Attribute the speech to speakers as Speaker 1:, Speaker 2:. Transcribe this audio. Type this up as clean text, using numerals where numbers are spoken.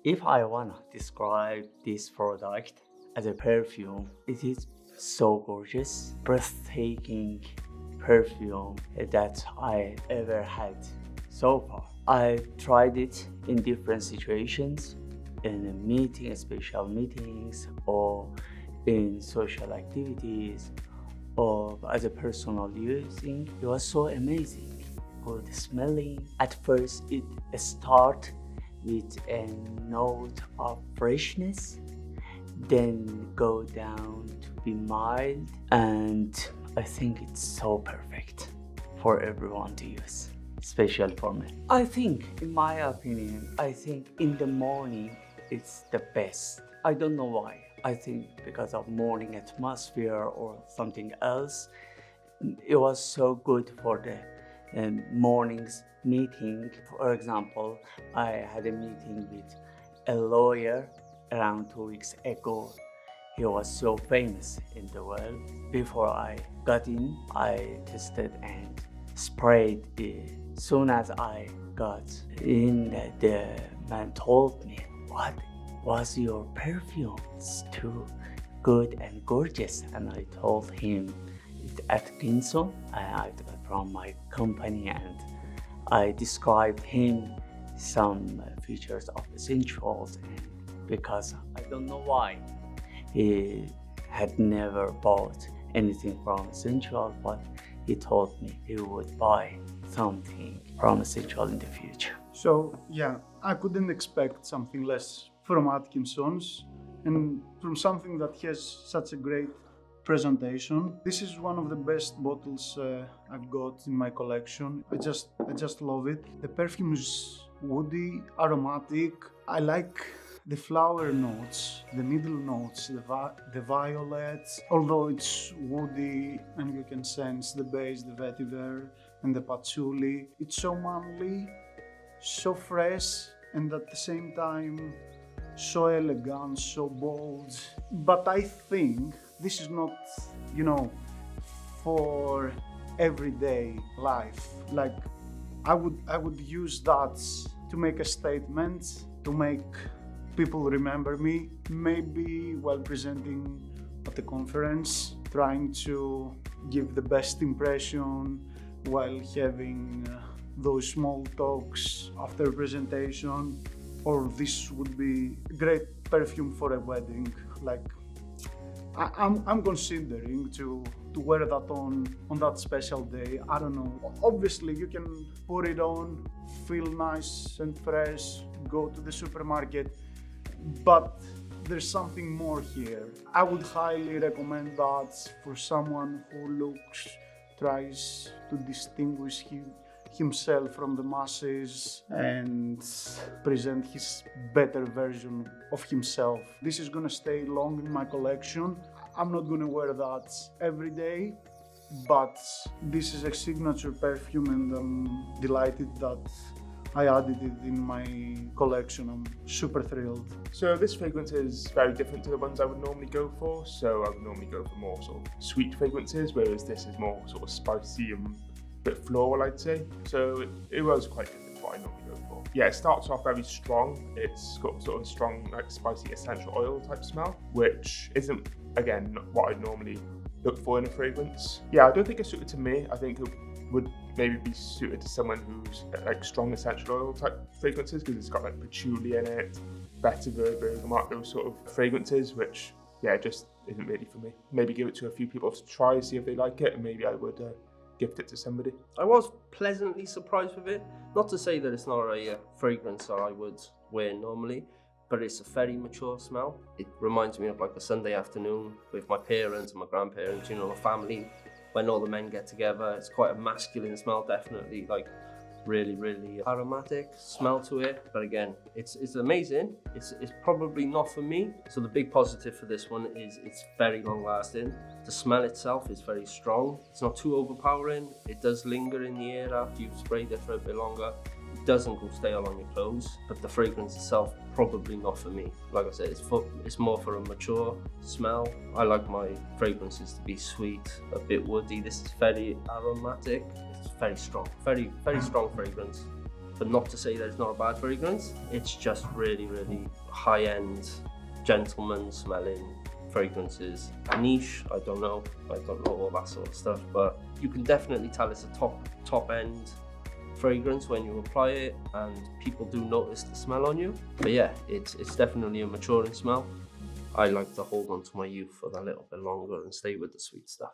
Speaker 1: If I wanna describe this product as a perfume, it is so gorgeous, breathtaking perfume that I ever had so far. I tried it in different situations, in a meeting, special meetings, or in social activities, or as a personal using. It was so amazing, good smelling. At first, it start with a note of freshness, then go down to be mild, and I think it's so perfect for everyone to use, special for me. I think, in my opinion, I think in the morning it's the best. I don't know why. I think because of morning atmosphere or something else. It was so good for the morning's meeting. For example, I had a meeting with a lawyer around 2 weeks ago. He was so famous in the world. Before I got in, I tested and sprayed it. Soon as I got in, the man told me, "What was your perfume? It's too good and gorgeous." And I told him it's Atkinson. I got from my company, and I described him some features of essentials. And because I don't know why he had never bought anything from essential, but he told me he would buy something from essential in the future.
Speaker 2: So yeah, I couldn't expect something less from Atkinsons, and from something that has such a great presentation. This is one of the best bottles I've got in my collection. I just love it. The perfume is woody, aromatic. I like the flower notes, the middle notes, the violets. Although it's woody and you can sense the base, the vetiver and the patchouli. It's so manly, so fresh, and at the same time so elegant, so bold. But I think this is not, for everyday life. Like I would use that to make a statement, to make people remember me, maybe while presenting at the conference, trying to give the best impression while having those small talks after a presentation. Or this would be a great perfume for a wedding. Like I'm considering to wear that on that special day. I don't know. Obviously, you can put it on, feel nice and fresh, go to the supermarket, but there's something more here. I would highly recommend that for someone who tries to distinguish himself from the masses and present his better version of himself. This is gonna stay long in my collection. I'm not gonna wear that every day, but this is a signature perfume and I'm delighted that I added it in my collection. I'm super thrilled.
Speaker 3: So this fragrance is very different to the ones I would normally go for. So I would normally go for more sort of sweet fragrances, whereas this is more sort of spicy and a bit floral, I'd say. So it was quite different to what I normally go for. Yeah, it starts off very strong. It's got sort of a strong, like spicy essential oil type smell, which isn't, again, what I'd normally look for in a fragrance. Yeah, I don't think it's suited to me. I think it would maybe be suited to someone who's like strong essential oil type fragrances, because it's got like patchouli in it, vetiver, bergamot, those sort of fragrances, which just isn't really for me. Maybe give it to a few people to try, see if they like it, and maybe I would gift it to somebody.
Speaker 4: I was pleasantly surprised with it. Not to say that it's not a fragrance that I would wear normally, but it's a very mature smell. It reminds me of like a Sunday afternoon with my parents and my grandparents, a family, when all the men get together. It's quite a masculine smell, definitely, like really, really aromatic smell to it. But again, it's amazing. It's probably not for me. So the big positive for this one is it's very long lasting. The smell itself is very strong. It's not too overpowering. It does linger in the air after you've sprayed it for a bit longer. It doesn't go stale on your clothes, but the fragrance itself, probably not for me. Like I said, it's more for a mature smell. I like my fragrances to be sweet, a bit woody. This is very aromatic. It's very strong, very, very strong fragrance. but not to say that it's not a bad fragrance. It's just really, really high-end, gentleman smelling fragrances. Niche, I don't know all that sort of stuff, but you can definitely tell it's a top-end fragrance when you apply it, and people do notice the smell on you. But yeah, it's definitely a maturing smell. I like to hold on to my youth for that little bit longer and stay with the sweet stuff.